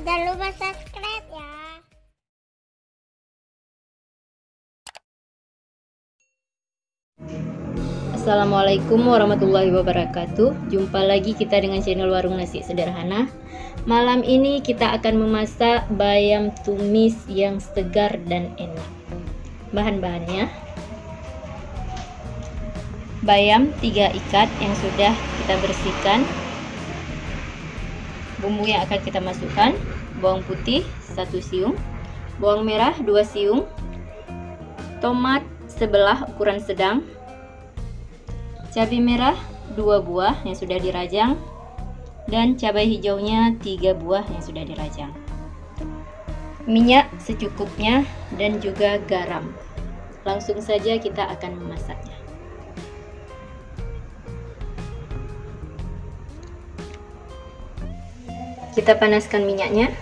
Jangan lupa subscribe ya. Assalamualaikum warahmatullahi wabarakatuh. Jumpa lagi kita dengan channel Warung Nasi Sederhana. Malam ini kita akan memasak bayam tumis yang segar dan enak. Bahan-bahannya: bayam 3 ikat yang sudah kita bersihkan. Bumbu yang akan kita masukkan: bawang putih 1 siung, bawang merah 2 siung, tomat sebelah ukuran sedang, cabai merah 2 buah yang sudah dirajang, dan cabai hijaunya 3 buah yang sudah dirajang. Minyak secukupnya dan juga garam. Langsung saja kita akan memasaknya. Kita panaskan minyaknya.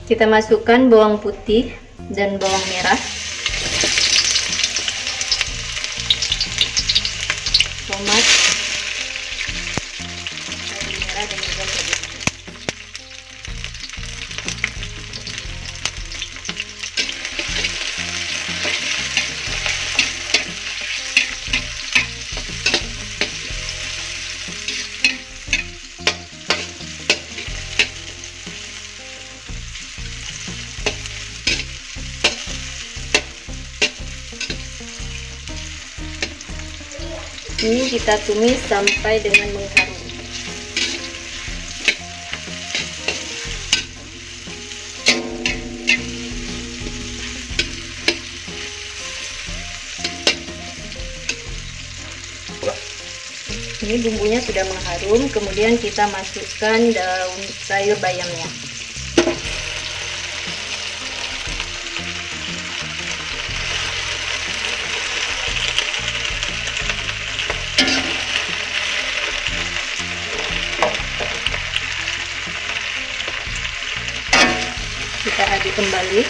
Kita masukkan bawang putih dan bawang merah, tomat, cabai merah dan juga cabai hijau. Ini kita tumis sampai dengan mengharum. Ini bumbunya sudah mengharum, kemudian kita masukkan daun sayur bayamnya. Kita aduk kembali.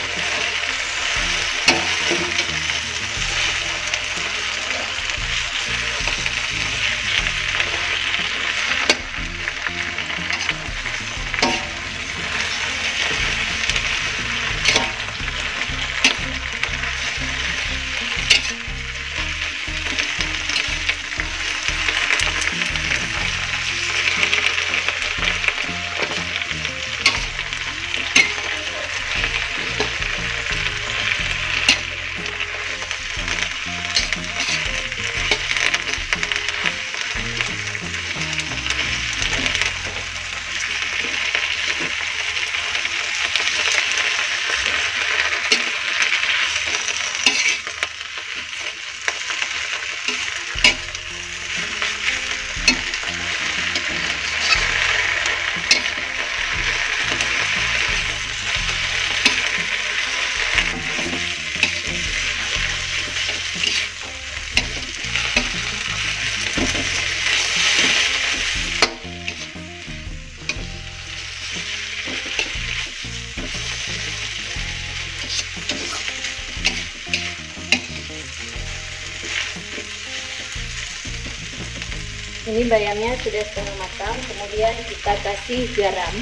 Ini bayamnya sudah setengah matang, kemudian kita kasih garam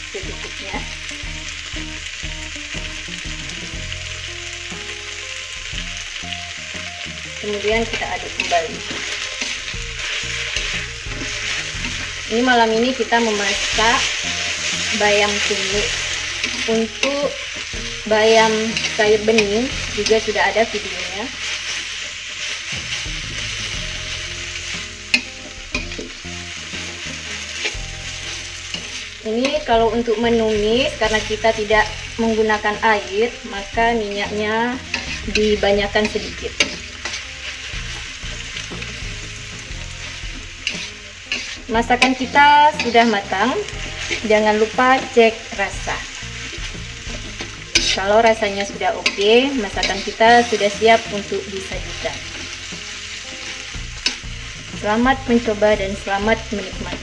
secukupnya. Kemudian kita aduk kembali. Ini malam ini kita memasak bayam tumis. Untuk bayam sayur bening juga sudah ada videonya. Ini kalau untuk menumis, karena kita tidak menggunakan air, maka minyaknya dibanyakan sedikit. Masakan kita sudah matang. Jangan lupa cek rasa. Kalau rasanya sudah oke, masakan kita sudah siap untuk disajikan. Selamat mencoba dan selamat menikmati.